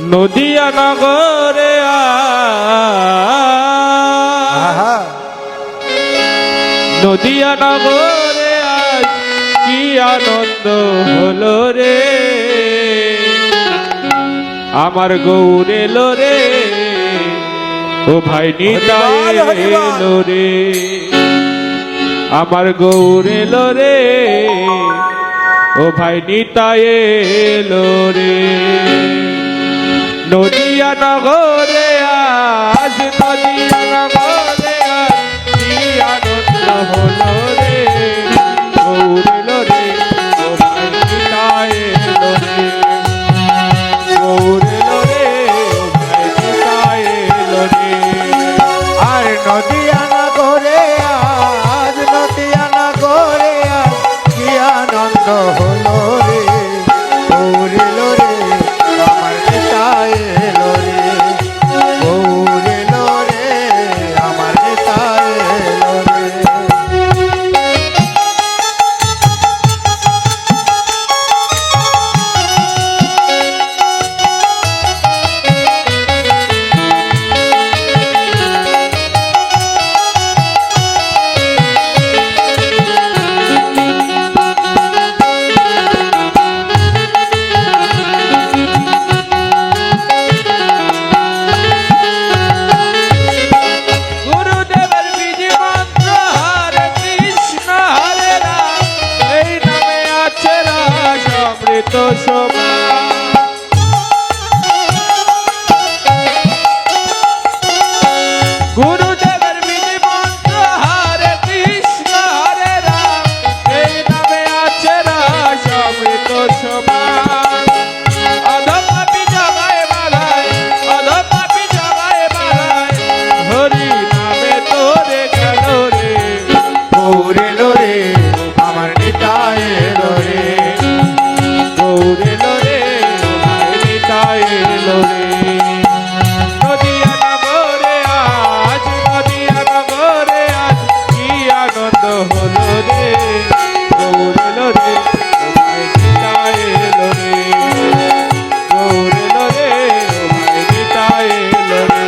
নদিয়া নগরে নদিয়া নগরে আজ কি আনন্দ হলো রে, আমার গৌর এলো রে, ও ভাই নিতাই এলো রে, আমার গৌর এলো রে, ও ভাই নিতাই এলো রে। নদিয়া নগরে আজ নদিয়া নগরে আজ কি আনন্দ হলো রে, গৌর এলো রে, ও ভাই নিতাই এলো রে, গৌর এলো রে, ও ভাই নিতাই এলো রে। আর নদিয়া নগরে আজ নদিয়া নগরে আজ কি আনন্দ হলো রে, গৌর এলো রে, আমার নিতাই এলো রে, গৌর এলো রে, আমার নিতাই এলো রে। গুরুদেবের বীজ মন্ত্র হরে কৃষ্ণ হরে রাম, এই নামে আছে রস অমৃত সমান। গুরুদেবের বীজ মন্ত্র হরে কৃষ্ণ হরে রাম, এই নামে আছে রস অমৃত সমান। অধপাপী জগায় বাধায়, অধপাপী জগায় বাধায়, হরি নামে তোরে গেল রে, গৌর এলো রে, আমার নিতাই এলো রে, গৌর এলো রে, ভাই নিতাই এলো রে। নদিয়া নগরে আজ নদিয়া নগরে আজ কি আনন্দ হলো রে, গৌর এলো রে, ভাই নিতাই এলো রে, গৌর এলো রে, ভাই নিতাই এলো রে।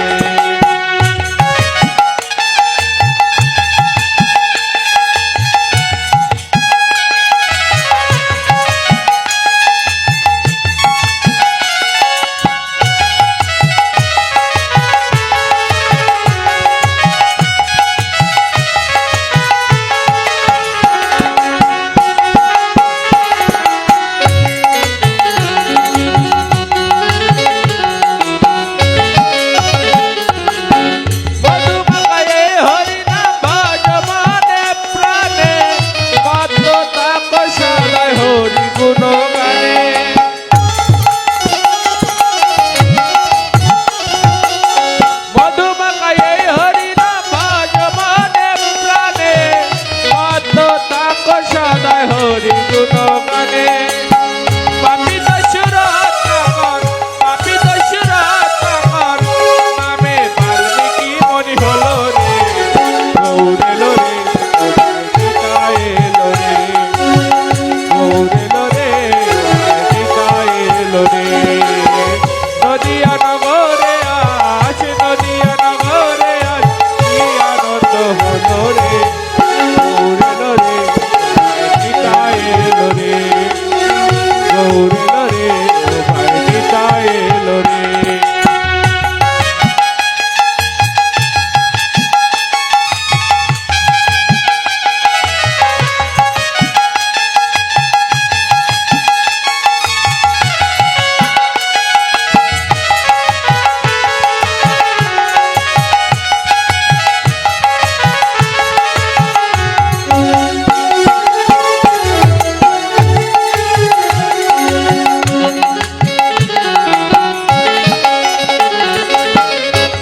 মধুমাখায়ে হরিনাম ভজ মনে প্রাণে, কত তাপ সদায় হরি গুণ গানে। মধুমাখায়ে হরিনাম ভজ মনে প্রাণে, কত তাপ সদায় হরি গুণ গানে। পাপী দস্যুরাত কাকর, পাপী দস্যুরাত কাকর, নামে বাল্মীকি মনি হলো রে, গৌর এলো রে, ও ভাই নিতাই এলো রে, গৌর এলো রে, ভাই নিতাই এলো রে। নদিয়া নগরে আজ নদিয়া নগরে আজ কি আনন্দ হলো রে, গৌর এলো রে, ভাই নিতাই এলো রে, গৌর এলো রে, ও ভাই নিতাই এলো রে।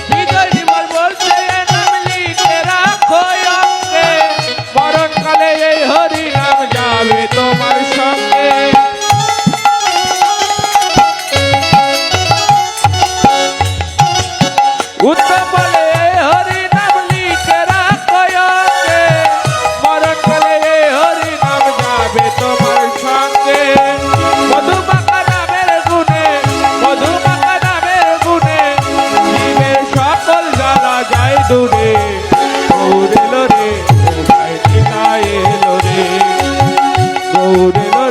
হৃদয় নির্মল বলছে এ নাম লিখে রাখো অঙ্গে, মরণকালে এই হরি নাম যাবে তোমার সঙ্গে। উত্তম বলে এই হরি নাম লিখে রাখো অঙ্গে, মরণকালে এই হরি নাম যাবে তোমার সঙ্গে। মধুমাখা নামের গুণে, মধুমাখা সুর এলো